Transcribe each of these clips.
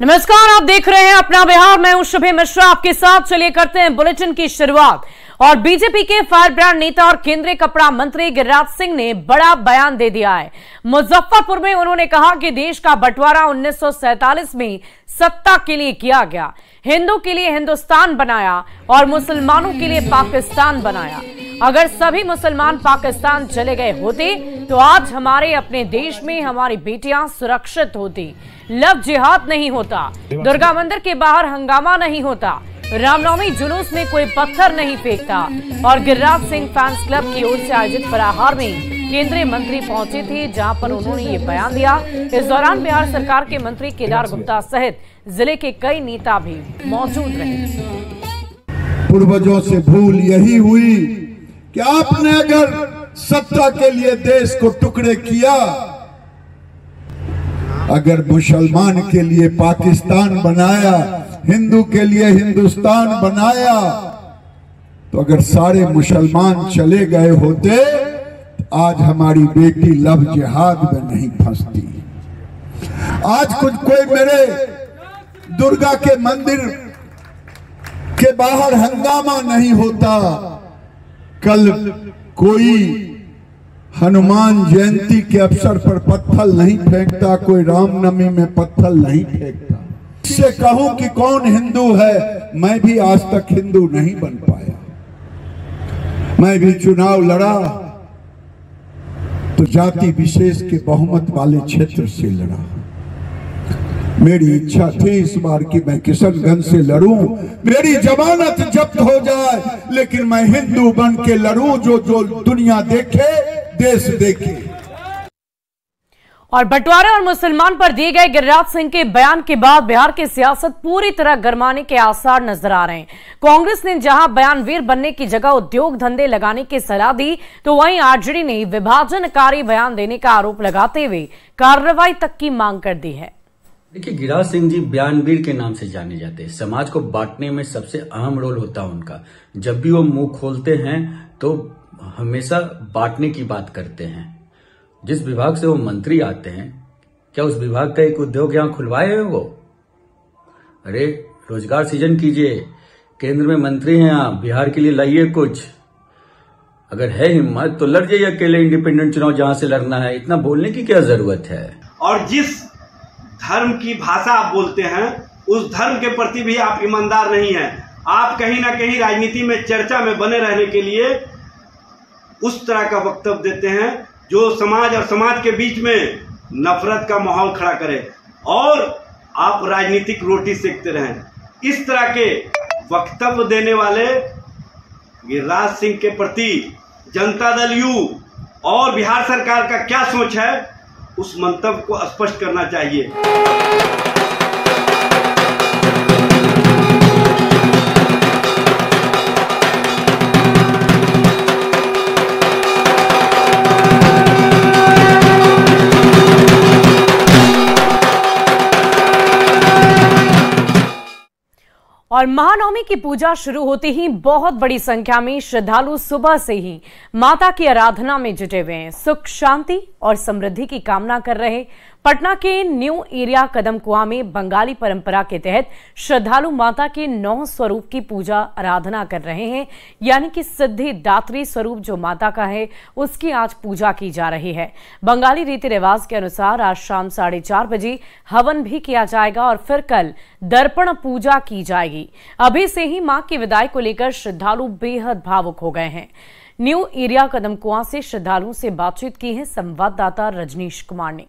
नमस्कार, आप देख रहे हैं अपना बिहार। मैं हूं शुभे मिश्रा आपके साथ। चलिए करते हैं बुलेटिन की शुरुआत। और बीजेपी के फायर ब्रांड नेता और केंद्रीय कपड़ा मंत्री गिरिराज सिंह ने बड़ा बयान दे दिया है। मुजफ्फरपुर में उन्होंने कहा कि देश का बंटवारा 1947 में सत्ता के लिए किया गया, हिंदू के लिए हिंदुस्तान बनाया और मुसलमानों के लिए पाकिस्तान बनाया। अगर सभी मुसलमान पाकिस्तान चले गए होते तो आज हमारे अपने देश में हमारी बेटियां सुरक्षित होती, लव जिहाद नहीं होता, दुर्गा मंदिर के बाहर हंगामा नहीं होता, रामनवमी जुलूस में कोई पत्थर नहीं फेंकता। और गिरिराज सिंह फैंस क्लब की ओर से आयोजित फराहार में केंद्रीय मंत्री पहुंचे थे, जहां पर उन्होंने ये बयान दिया। इस दौरान बिहार सरकार के मंत्री केदार गुप्ता सहित जिले के कई नेता भी मौजूद रहे। पूर्वजों से भूल यही हुई कि आपने अगर सत्ता के लिए देश को टुकड़े किया, अगर मुसलमान के लिए पाकिस्तान बनाया, हिंदू के लिए हिंदुस्तान बनाया, तो अगर सारे मुसलमान चले गए होते आज हमारी बेटी लव जिहाद में नहीं फंसती। आज कोई मेरे दुर्गा के मंदिर के बाहर हंगामा नहीं होता, कल कोई हनुमान जयंती के अवसर पर पत्थर नहीं फेंकता, कोई रामनवमी में पत्थर नहीं फेंकता। इससे कहूं कि कौन हिंदू है, मैं भी आज तक हिंदू नहीं बन पाया। मैं भी चुनाव लड़ा तो जाति विशेष के बहुमत वाले क्षेत्र से लड़ा। मेरी इच्छा थी इस बार कि मैं किशनगंज से लड़ूं, मेरी जमानत जब्त हो जाए, लेकिन मैं हिंदू बन के लड़ूं, जो दुनिया देखे, देश देखे। और बंटवारा और मुसलमान पर दिए गए गिरिराज सिंह के बयान के बाद बिहार की सियासत पूरी तरह गरमाने के आसार नजर आ रहे हैं। कांग्रेस ने जहां बयानवीर बनने की जगह उद्योग धंधे लगाने की सलाह दी, तो वहीं आरजेडी ने विभाजनकारी बयान देने का आरोप लगाते हुए कार्रवाई तक की मांग कर दी है। देखिए, गिरिराज सिंह जी बयानवीर के नाम से जाने जाते हैं। समाज को बांटने में सबसे अहम रोल होता है उनका। जब भी वो मुंह खोलते हैं तो हमेशा बांटने की बात करते हैं। जिस विभाग से वो मंत्री आते हैं, क्या उस विभाग का एक उद्योग यहां खुलवाए हैं वो? अरे रोजगार सृजन कीजिए, केंद्र में मंत्री हैं आप, बिहार के लिए लाइए कुछ। अगर है हिम्मत तो लड़ जाइए अकेले इंडिपेंडेंट चुनाव जहां से लड़ना है, इतना बोलने की क्या जरूरत है। और जिस धर्म की भाषा आप बोलते हैं उस धर्म के प्रति भी आप ईमानदार नहीं हैं। आप कहीं ना कहीं राजनीति में चर्चा में बने रहने के लिए उस तरह का वक्तव्य देते हैं जो समाज और समाज के बीच में नफरत का माहौल खड़ा करे, और आप राजनीतिक रोटी सेकते रहें। इस तरह के वक्तव्य देने वाले गिरिराज सिंह के प्रति जनता दल यू और बिहार सरकार का क्या सोच है, उस मंतव्य को स्पष्ट करना चाहिए। और महानवमी की पूजा शुरू होते ही बहुत बड़ी संख्या में श्रद्धालु सुबह से ही माता की आराधना में जुटे हुए हैं। सुख शांति और समृद्धि की कामना कर रहे पटना के न्यू एरिया कदम कुआं में बंगाली परंपरा के तहत श्रद्धालु माता के 9 स्वरूप की पूजा आराधना कर रहे हैं। यानी कि सिद्धि दात्री स्वरूप जो माता का है उसकी आज पूजा की जा रही है। बंगाली रीति रिवाज के अनुसार आज शाम 4:30 बजे हवन भी किया जाएगा और फिर कल दर्पण पूजा की जाएगी। अभी से ही मां की विदाई को लेकर श्रद्धालु बेहद भावुक हो गए हैं। न्यू एरिया कदम कुआं से श्रद्धालुओं से बातचीत की है संवाददाता रजनीश कुमार ने।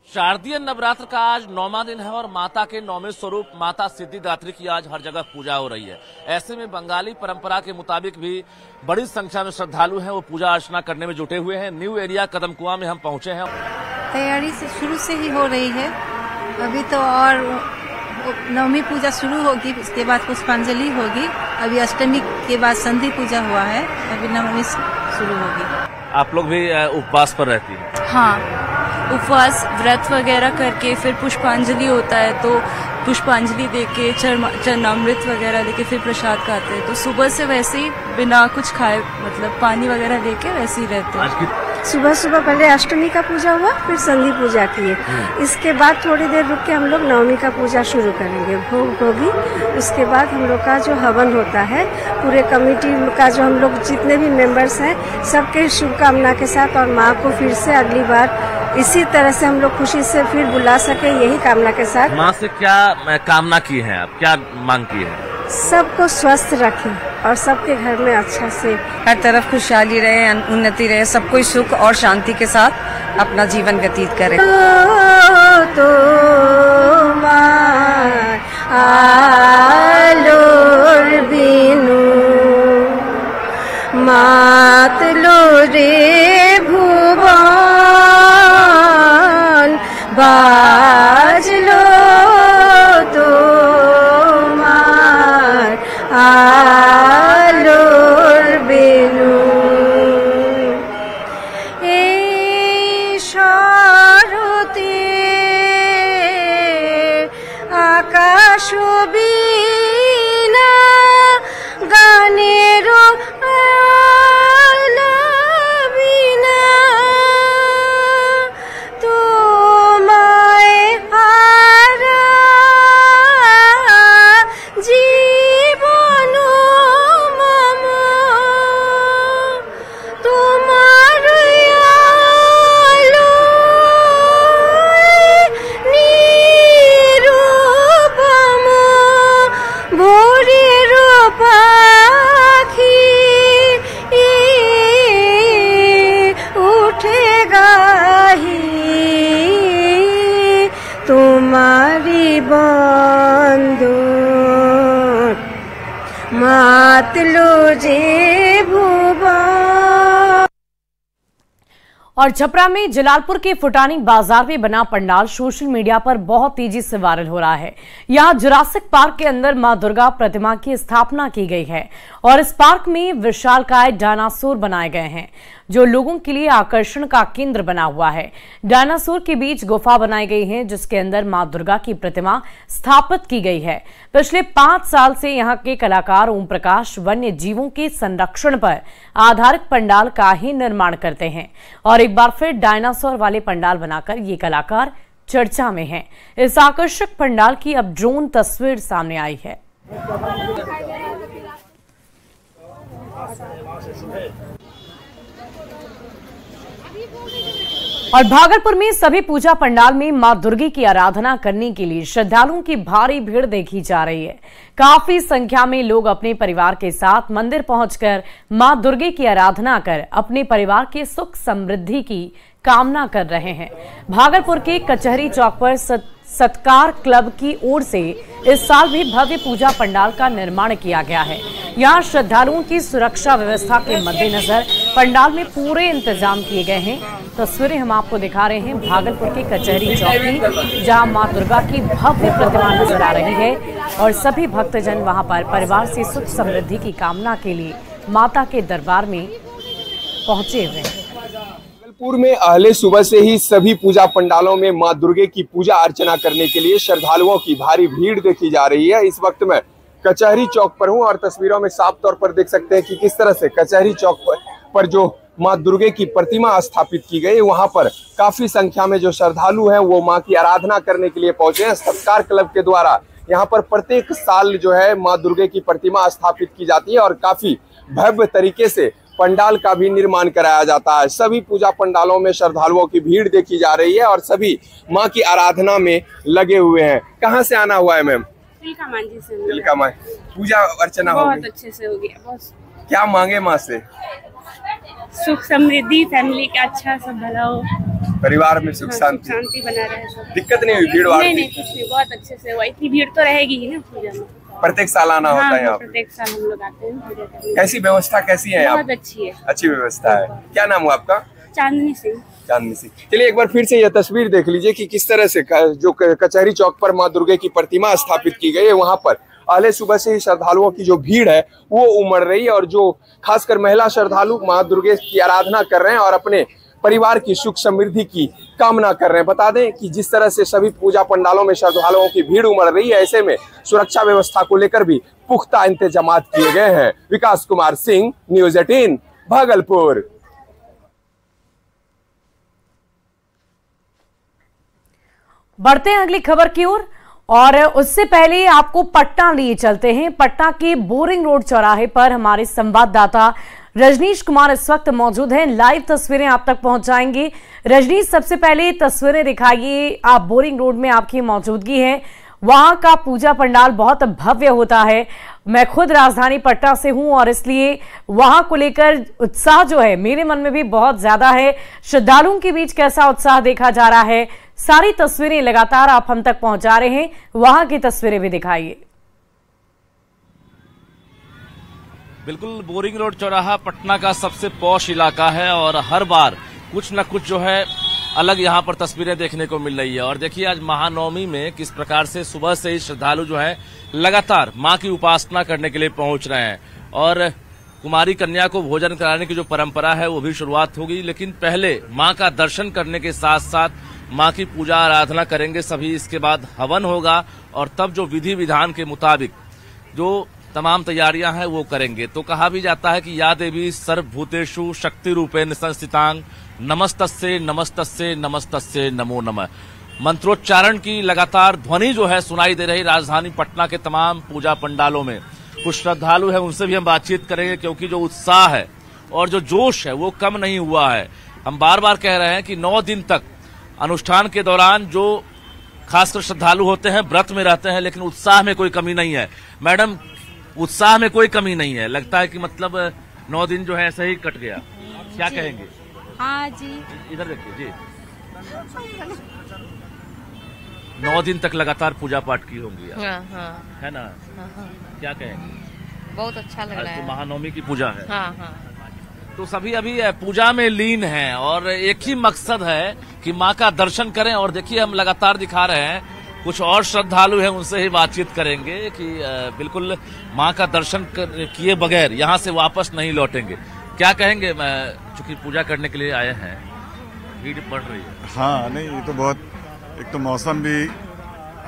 शारदीय नवरात्र का आज 9वां दिन है और माता के 9वें स्वरूप माता सिद्धिदात्री की आज हर जगह पूजा हो रही है। ऐसे में बंगाली परंपरा के मुताबिक भी बड़ी संख्या में श्रद्धालु हैं, वो पूजा अर्चना करने में जुटे हुए हैं। न्यू एरिया कदम कुआं में हम पहुंचे हैं। तैयारी से शुरू से ही हो रही है, अभी तो और नवमी पूजा शुरू होगी, उसके बाद पुष्पांजलि होगी। अभी अष्टमी के बाद संधि पूजा हुआ है, अभी नवमी शुरू होगी। आप लोग भी उपवास पर रहती हैं? हाँ, उपवास व्रत वगैरह करके फिर पुष्पांजलि होता है, तो पुष्पांजलि देके चरणामृत वगैरह लेके फिर प्रसाद खाते हैं। तो सुबह से वैसे ही बिना कुछ खाए, मतलब पानी वगैरह लेके वैसे ही रहते हैं। सुबह सुबह पहले अष्टमी का पूजा हुआ, फिर संधि पूजा किए। इसके बाद थोड़ी देर रुक के हम लोग नवमी का पूजा शुरू करेंगे, भोग होगी। उसके बाद हम लोग का जो हवन होता है, पूरे कमेटी का जो हम लोग जितने भी मेंबर्स हैं सबके शुभकामना के साथ, और माँ को फिर से अगली बार इसी तरह से हम लोग खुशी से फिर बुला सके, यही कामना के साथ। माँ से क्या कामना की है आप, क्या मांग की है? सबको स्वस्थ रखें और सबके घर में अच्छा से हर तरफ खुशहाली रहे, उन्नति रहे, सब कोई सुख और शांति के साथ अपना जीवन व्यतीत करे। तो आलोर बिनु मात लो रे भुवन बाज लो तो आलोर बिनु ए शारते आकाश बीना गानेरो आला बिना তোমায় হারা জীবন মম তোমার আলোয় নিরূপম ভোরের পাখি উঠে গাহি তোমারি বন্দর মাতলো যে ভুবন। और छपरा में जलालपुर के फुटानी बाजार में बना पंडाल सोशल मीडिया पर बहुत तेजी से वायरल हो रहा है। यहाँ जुरासिक पार्क के अंदर मां दुर्गा प्रतिमा की स्थापना की गई है और इस पार्क में विशालकाय डायनासोर बनाए गए हैं जो लोगों के लिए आकर्षण का केंद्र बना हुआ है। डायनासोर के बीच गुफा बनाई गई है जिसके अंदर मां दुर्गा की प्रतिमा स्थापित की गई है। पिछले 5 साल से यहाँ के कलाकार ओम प्रकाश वन्य जीवों के संरक्षण पर आधारित पंडाल का ही निर्माण करते हैं और एक बार फिर डायनासोर वाले पंडाल बनाकर ये कलाकार चर्चा में हैं। इस आकर्षक पंडाल की अब ड्रोन तस्वीर सामने आई है। और भागलपुर में सभी पूजा पंडाल में मां दुर्गा की आराधना करने के लिए श्रद्धालुओं की भारी भीड़ देखी जा रही है। काफी संख्या में लोग अपने परिवार के साथ मंदिर पहुंचकर मां दुर्गा की आराधना कर अपने परिवार के सुख समृद्धि की कामना कर रहे हैं। भागलपुर के कचहरी चौक पर सत्कार क्लब की ओर से इस साल भी भव्य पूजा पंडाल का निर्माण किया गया है। यहाँ श्रद्धालुओं की सुरक्षा व्यवस्था के मद्देनजर पंडाल में पूरे इंतजाम किए गए हैं। तस्वीरें हम आपको दिखा रहे हैं भागलपुर के कचहरी चौक की, जहां मां दुर्गा की भव्य प्रतिमा नजर आ रही है और सभी भक्तजन वहां पर परिवार से सुख समृद्धि की कामना के लिए माता के दरबार में पहुंचे हुए हैं। भागलपुर में अहले सुबह से ही सभी पूजा पंडालों में मां दुर्गे की पूजा अर्चना करने के लिए श्रद्धालुओं की भारी भीड़ देखी जा रही है। इस वक्त मैं कचहरी चौक पर हूं और तस्वीरों में साफ तौर पर देख सकते हैं कि किस तरह से कचहरी चौक पर जो मां दुर्गे की प्रतिमा स्थापित की गई, वहां पर काफी संख्या में जो श्रद्धालु हैं वो मां की आराधना करने के लिए पहुंचे हैं। सत्कार क्लब के द्वारा यहाँ पर प्रत्येक साल जो है मां दुर्गे की प्रतिमा स्थापित की जाती है और काफी भव्य तरीके से पंडाल का भी निर्माण कराया जाता है। सभी पूजा पंडालों में श्रद्धालुओं की भीड़ देखी जा रही है और सभी मां की आराधना में लगे हुए हैं। कहाँ से आना हुआ है मैम? तिलकामांझी से। तिलकामांझी। पूजा अर्चना बहुत अच्छे से हो गया। बहुत। क्या मांगे मां से? सुख समृद्धि, फैमिली का अच्छा सब भला हो, परिवार में सुख शांति बना रहे सब। दिक्कत नहीं हुई? भीड़ नहीं, कुछ नहीं, बहुत अच्छे से हुआ। इतनी भीड़ तो रहेगी ही ना पूजा में। प्रत्येक साल आना होता है यहाँ? प्रत्येक साल हम लोग आते हैं पूजा करने। कैसी व्यवस्था कैसी है यहाँ? बहुत अच्छी है। अच्छी व्यवस्था है। क्या नाम हुआ आपका? चांदनी सिंह। चांदनी सिंह। चलिए एक बार फिर से यह तस्वीर देख लीजिए कि किस तरह से जो कचहरी चौक पर मां दुर्गे की प्रतिमा स्थापित की गई है, वहां पर अहले सुबह से ही श्रद्धालुओं की जो भीड़ है वो उमड़ रही है और जो खासकर महिला श्रद्धालु मां दुर्गे की आराधना कर रहे हैं और अपने परिवार की सुख समृद्धि की कामना कर रहे हैं। बता दें कि जिस तरह से सभी पूजा पंडालों में श्रद्धालुओं की भीड़ उमड़ रही है, ऐसे में सुरक्षा व्यवस्था को लेकर भी पुख्ता इंतजाम किए गए हैं। विकास कुमार सिंह, न्यूज़ 18 भागलपुर। बढ़ते हैं अगली खबर की ओर और उससे पहले आपको पटना लिए चलते हैं। पटना के बोरिंग रोड चौराहे पर हमारे संवाददाता रजनीश कुमार इस वक्त मौजूद हैं। लाइव तस्वीरें आप तक पहुंच जाएंगी। रजनीश, सबसे पहले तस्वीरें दिखाइए। आप बोरिंग रोड में आपकी मौजूदगी है, वहां का पूजा पंडाल बहुत भव्य होता है। मैं खुद राजधानी पटना से हूं और इसलिए वहां को लेकर उत्साह जो है मेरे मन में भी बहुत ज्यादा है। श्रद्धालुओं के बीच कैसा उत्साह देखा जा रहा है, सारी तस्वीरें लगातार आप हम तक पहुंचा रहे हैं, वहां की तस्वीरें भी दिखाइए। बिल्कुल, बोरिंग रोड चौराहा पटना का सबसे पॉश इलाका है और हर बार कुछ न कुछ जो है अलग यहाँ पर तस्वीरें देखने को मिल रही है। और देखिए आज महानवमी में किस प्रकार से सुबह से ही श्रद्धालु जो है लगातार मां की उपासना करने के लिए पहुंच रहे हैं और कुमारी कन्या को भोजन कराने की जो परंपरा है वो भी शुरुआत होगी। लेकिन पहले मां का दर्शन करने के साथ साथ मां की पूजा आराधना करेंगे सभी। इसके बाद हवन होगा और तब जो विधि विधान के मुताबिक जो तमाम तैयारियां हैं वो करेंगे। तो कहा भी जाता है कि या देवी सर्वभूतेषु शक्ति रूपेण संस्थितांग नमस्तस्ये नमस्तस्ये नमस्तस्ये नमो नमः। मंत्रोच्चारण की लगातार ध्वनि जो है सुनाई दे रही राजधानी पटना के तमाम पूजा पंडालों में। कुछ श्रद्धालु है उनसे भी हम बातचीत करेंगे क्योंकि जो उत्साह है और जो जोश है वो कम नहीं हुआ है। हम बार बार कह रहे हैं कि 9 दिन तक अनुष्ठान के दौरान जो खासकर श्रद्धालु होते हैं व्रत में रहते हैं, लेकिन उत्साह में कोई कमी नहीं है। मैडम, उत्साह में कोई कमी नहीं है, लगता है कि मतलब 9 दिन जो है ऐसे ही कट गया, क्या कहेंगे? हाँ जी, इधर देखिए जी, 9 दिन तक लगातार पूजा पाठ की होंगी है ना? क्या कहेंगे? बहुत अच्छा लग रहा है। महानवमी की पूजा है। तो सभी अभी पूजा में लीन हैं और एक ही मकसद है कि मां का दर्शन करें। और देखिए हम लगातार दिखा रहे हैं, कुछ और श्रद्धालु हैं उनसे ही बातचीत करेंगे कि बिल्कुल मां का दर्शन किए बगैर यहां से वापस नहीं लौटेंगे। क्या कहेंगे? चूंकि पूजा करने के लिए आए हैं, भीड़ बढ़ रही है। हाँ, नहीं ये तो बहुत, एक तो मौसम भी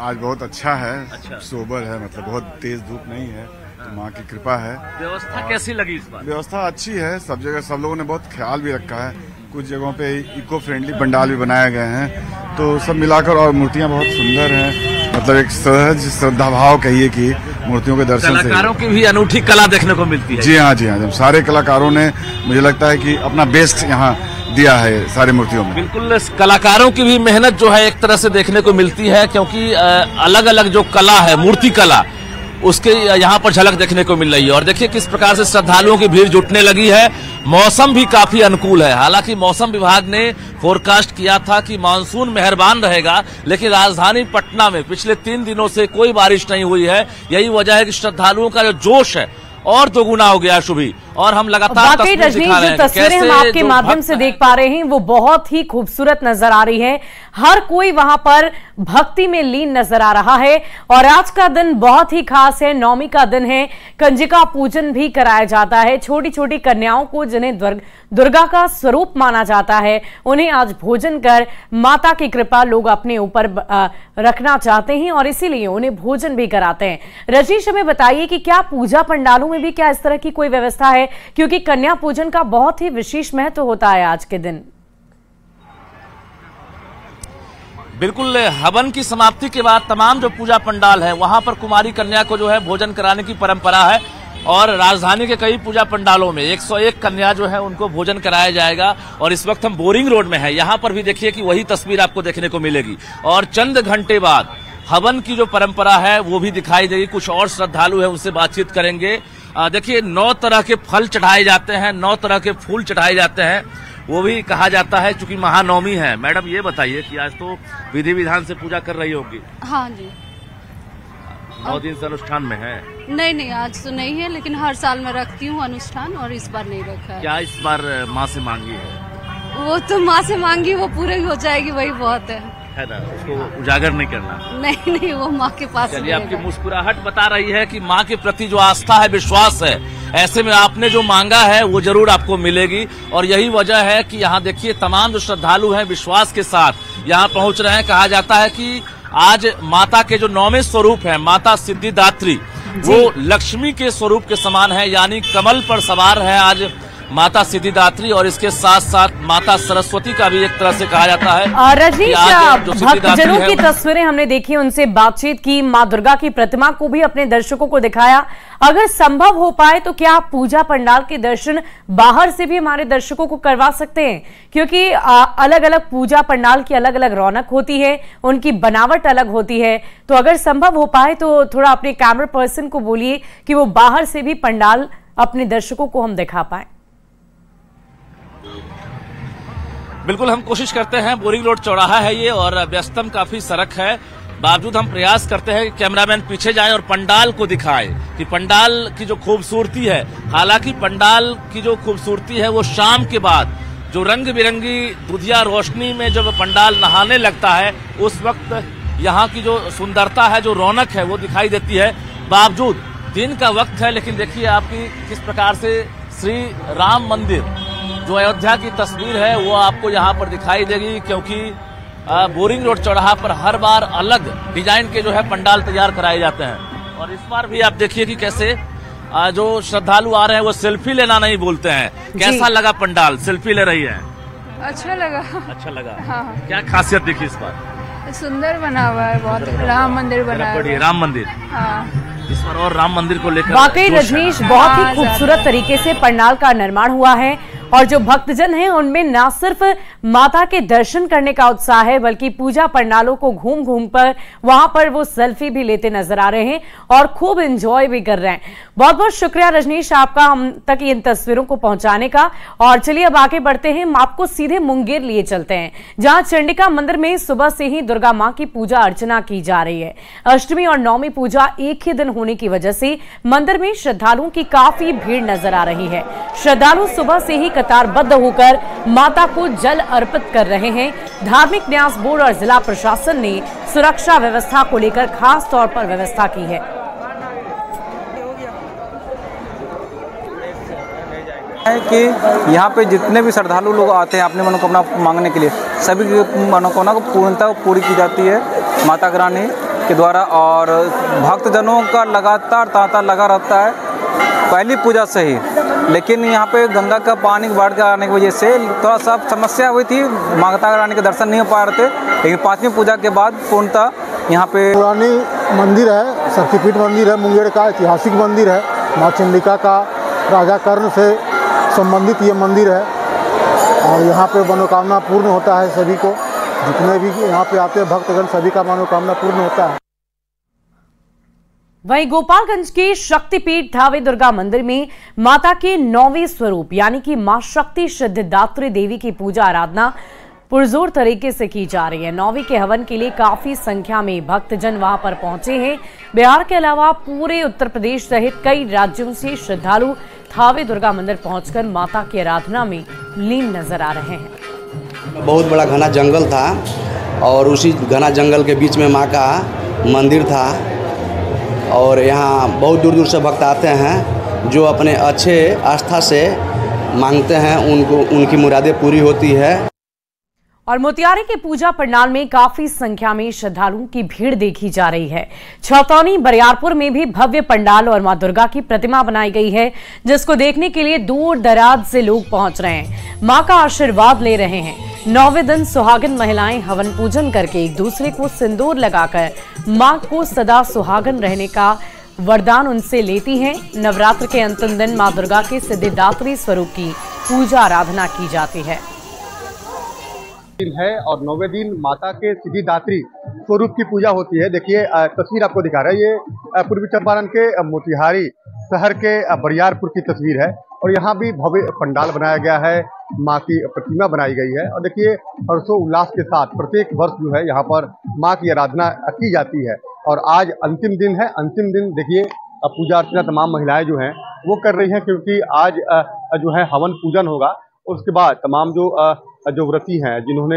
आज बहुत अच्छा है, सोबर है, मतलब बहुत तेज धूप नहीं है, तो माँ की कृपा है। व्यवस्था कैसी लगी इस बार? व्यवस्था अच्छी है, सब जगह सब लोगों ने बहुत ख्याल भी रखा है। कुछ जगहों पे इको फ्रेंडली पंडाल भी बनाए गए हैं, तो सब मिलाकर, और मूर्तियां बहुत सुंदर हैं, मतलब एक सहज श्रद्धा भाव कहिए कि मूर्तियों के दर्शन से कलाकारों की भी अनूठी कला देखने को मिलती है। जी हाँ, जी हाँ, जब सारे कलाकारों ने मुझे लगता है कि अपना बेस्ट यहाँ दिया है सारी मूर्तियों में। बिल्कुल, कलाकारों की भी मेहनत जो है एक तरह से देखने को मिलती है, क्योंकि अलग अलग जो कला है, मूर्ति कला, उसके यहाँ पर झलक देखने को मिल रही है। और देखिए किस प्रकार से श्रद्धालुओं की भीड़ जुटने लगी है। मौसम भी काफी अनुकूल है। हालांकि मौसम विभाग ने फोरकास्ट किया था कि मानसून मेहरबान रहेगा, लेकिन राजधानी पटना में पिछले 3 दिनों से कोई बारिश नहीं हुई है। यही वजह है कि श्रद्धालुओं का जो जोश है और दोगुना हो गया शुभी। और हम लगातार रजनीश, जो तस्वीरें हम आपके माध्यम से देख पा रहे हैं वो बहुत ही खूबसूरत नजर आ रही है। हर कोई वहां पर भक्ति में लीन नजर आ रहा है और आज का दिन बहुत ही खास है। नवमी का दिन है, कंजिका पूजन भी कराया जाता है। छोटी छोटी कन्याओं को जिन्हें दुर्गा का स्वरूप माना जाता है, उन्हें आज भोजन कर माता की कृपा लोग अपने ऊपर रखना चाहते हैं और इसीलिए उन्हें भोजन भी कराते हैं। रजनीश, हमें बताइए कि क्या पूजा पंडालों में भी क्या इस तरह की कोई व्यवस्था है, क्योंकि कन्या पूजन का बहुत ही विशेष महत्व होता है आज के दिन? बिल्कुल, हवन की समाप्ति के बाद तमाम जो पूजा पंडाल है वहां पर कुमारी कन्या को जो है भोजन कराने की परंपरा है और राजधानी के कई पूजा पंडालों में 101 कन्या जो है उनको भोजन कराया जाएगा। और इस वक्त हम बोरिंग रोड में है, यहाँ पर भी देखिए कि वही तस्वीर आपको देखने को मिलेगी और चंद घंटे बाद हवन की जो परंपरा है वो भी दिखाई देगी। कुछ और श्रद्धालु है उनसे बातचीत करेंगे। देखिए 9 तरह के फल चढ़ाए जाते हैं, 9 तरह के फूल चढ़ाए जाते हैं, वो भी कहा जाता है चूंकि महानवमी है। मैडम ये बताइए कि आज तो विधि विधान से पूजा कर रही होगी? हाँ जी। 9 दिन से अनुष्ठान में है? नहीं, आज तो नहीं है, लेकिन हर साल मैं रखती हूँ अनुष्ठान और इस बार नहीं रखा है। क्या इस बार माँ से मांगी है? वो तो माँ से मांगी, वो पूरी हो जाएगी, वही बहुत है ना? उसको उजागर नहीं करना? नहीं, वो माँ के पास। चलिए, आपकी मुस्कुराहट बता रही है कि माँ के प्रति जो आस्था है, विश्वास है, ऐसे में आपने जो मांगा है वो जरूर आपको मिलेगी। और यही वजह है कि यहाँ देखिए तमाम जो श्रद्धालु हैं विश्वास के साथ यहाँ पहुंच रहे हैं। कहा जाता है कि आज माता के जो 9वें स्वरूप है, माता सिद्धिदात्री, वो लक्ष्मी के स्वरूप के समान है, यानी कमल पर सवार है आज माता सिद्धिदात्री और इसके साथ साथ माता सरस्वती का भी एक तरह से कहा जाता है। रजनीश, भक्तजनों की तस्वीरें हमने देखी, उनसे बातचीत की, मां दुर्गा की प्रतिमा को भी अपने दर्शकों को दिखाया। अगर संभव हो पाए तो क्या आप पूजा पंडाल के दर्शन बाहर से भी हमारे दर्शकों को करवा सकते हैं? क्योंकि अलग अलग पूजा पंडाल की अलग अलग रौनक होती है, उनकी बनावट अलग होती है। तो अगर संभव हो पाए तो थोड़ा अपने कैमरा पर्सन को बोलिए कि वो बाहर से भी पंडाल अपने दर्शकों को हम दिखा पाए। बिल्कुल, हम कोशिश करते हैं। बोरिंग रोड चौराहा है ये और व्यस्तम काफी सड़क है, बावजूद हम प्रयास करते हैं कि कैमरामैन पीछे जाए और पंडाल को दिखाए कि पंडाल की जो खूबसूरती है। हालांकि पंडाल की जो खूबसूरती है वो शाम के बाद जो रंग बिरंगी दुधिया रोशनी में जब पंडाल नहाने लगता है उस वक्त यहाँ की जो सुंदरता है, जो रौनक है वो दिखाई देती है। बावजूद दिन का वक्त है, लेकिन देखिए आपकी किस प्रकार से श्री राम मंदिर जो अयोध्या की तस्वीर है वो आपको यहाँ पर दिखाई देगी, क्योंकि बोरिंग रोड चौराहा पर हर बार अलग डिजाइन के जो है पंडाल तैयार कराए जाते हैं। और इस बार भी आप देखिए कि कैसे जो श्रद्धालु आ रहे हैं वो सेल्फी लेना नहीं बोलते हैं। कैसा लगा पंडाल? सेल्फी ले रही है? अच्छा लगा। अच्छा लगा। हाँ। क्या खासियत देखी इस बार? सुंदर बना हुआ है, बहुत राम मंदिर बना है। राम मंदिर, हाँ। इस बार और राम मंदिर को लेकर वाकई रजनीश, बहुत ही खूबसूरत तरीके से पंडाल का निर्माण हुआ है और जो भक्तजन हैं उनमें न सिर्फ माता के दर्शन करने का उत्साह है, बल्कि पूजा पंडालों को घूम घूम पर वहां पर वो सेल्फी भी लेते नजर आ रहे हैं और खूब एंजॉय भी कर रहे हैं। बहुत बहुत शुक्रिया रजनीश आपका हम तक इन तस्वीरों को पहुंचाने का। और चलिए अब आगे बढ़ते हैं, आपको सीधे मुंगेर लिए चलते हैं, जहां चंडिका मंदिर में सुबह से ही दुर्गा मां की पूजा अर्चना की जा रही है। अष्टमी और नवमी पूजा एक ही दिन होने की वजह से मंदिर में श्रद्धालुओं की काफी भीड़ नजर आ रही है। श्रद्धालु सुबह से ही कतारबद्ध होकर माता को जल अर्पित कर रहे हैं। धार्मिक न्यास बोर्ड और जिला प्रशासन ने सुरक्षा व्यवस्था को लेकर खास तौर पर व्यवस्था की है। कि यहाँ पे जितने भी श्रद्धालु लोग आते हैं अपनी मनोकामना मांगने के लिए, सभी की मनोकामना को पूर्णतः पूरी की जाती है माता रानी के द्वारा। और भक्तजनों का लगातार तांता लगा रहता है पहली पूजा से ही। लेकिन यहाँ पे गंगा का पानी बाढ़ के आने की वजह से थोड़ा सा समस्या हुई थी, माता रानी के दर्शन नहीं हो पा रहे थे। लेकिन पांचवी पूजा के बाद पूर्णतः यहाँ पे पुरानी मंदिर है, शक्तिपीठ मंदिर है, मुंगेर का ऐतिहासिक मंदिर है। माँ चंडिका का राजा कर्ण से संबंधित ये मंदिर है और यहाँ पे मनोकामना पूर्ण होता है सभी को। जितने भी यहाँ पे आते हैं भक्तगण सभी का मनोकामना पूर्ण होता है। वहीं गोपालगंज के शक्तिपीठ थावे दुर्गा मंदिर में माता के 9वें स्वरूप यानी कि मां शक्ति सिद्धिदात्री देवी की पूजा आराधना पुरजोर तरीके से की जा रही है। 9वीं के हवन के लिए काफी संख्या में भक्तजन वहां पर पहुंचे हैं। बिहार के अलावा पूरे उत्तर प्रदेश सहित कई राज्यों से श्रद्धालु थावे दुर्गा मंदिर पहुंचकर माता की आराधना में लीन नजर आ रहे हैं। बहुत बड़ा घना जंगल था और उसी घना जंगल के बीच में माँ का मंदिर था और यहाँ बहुत दूर दूर से भक्त आते हैं जो अपने अच्छे आस्था से मांगते हैं, उनकी मुरादें पूरी होती है। और मोतिहारी के पूजा पंडाल में काफी संख्या में श्रद्धालुओं की भीड़ देखी जा रही है। छौतौनी बरियारपुर में भी भव्य पंडाल और मां दुर्गा की प्रतिमा बनाई गई है, जिसको देखने के लिए दूर दराज से लोग पहुंच रहे हैं, मां का आशीर्वाद ले रहे हैं। 9वें दिन सुहागन महिलाएं हवन पूजन करके एक दूसरे को सिंदूर लगाकर मां को सदा सुहागन रहने का वरदान उनसे लेती हैं। नवरात्र के अंतिम दिन मां दुर्गा के सिद्धिदात्री स्वरूप की पूजा आराधना की जाती है और 9वें दिन माता के सिद्धिदात्री स्वरूप की पूजा होती है। देखिए तस्वीर आपको दिखा रहा है, ये पूर्वी चंपारण के मोतिहारी शहर के बरियारपुर की तस्वीर है और यहाँ भी भव्य पंडाल बनाया गया है, माँ की प्रतिमा बनाई गई है और देखिए हर्षोल्लास के साथ प्रत्येक वर्ष जो है यहाँ पर माँ की आराधना की जाती है। और आज अंतिम दिन है। अंतिम दिन देखिए पूजा अर्चना तमाम महिलाएं जो हैं वो कर रही हैं, क्योंकि आज जो है हवन पूजन होगा। उसके बाद तमाम जो व्रती हैं जिन्होंने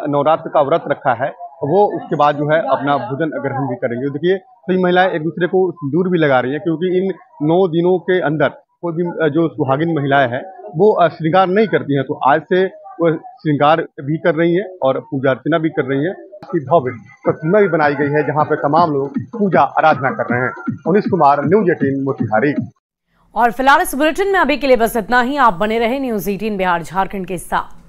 नवरात्र का व्रत रखा है वो उसके बाद जो है अपना भोजन ग्रहण भी करेंगे। देखिए कई महिलाएं एक दूसरे को सिंदूर भी लगा रही हैं, क्योंकि इन 9 दिनों के अंदर कोई भी जो सुहागिन महिलाएं हैं वो श्रृंगार नहीं करती हैं, तो आज से वो श्रृंगार भी कर रही हैं और पूजा अर्चना भी कर रही हैं। भव्य प्रतिमा भी बनाई गई है जहाँ पे तमाम लोग पूजा आराधना कर रहे हैं। उनिश कुमार, न्यूज़ 18 मोतिहारी। और फिलहाल इस बुलेटिन में अभी के लिए बस इतना ही। आप बने रहे न्यूज़ 18 बिहार झारखंड के साथ।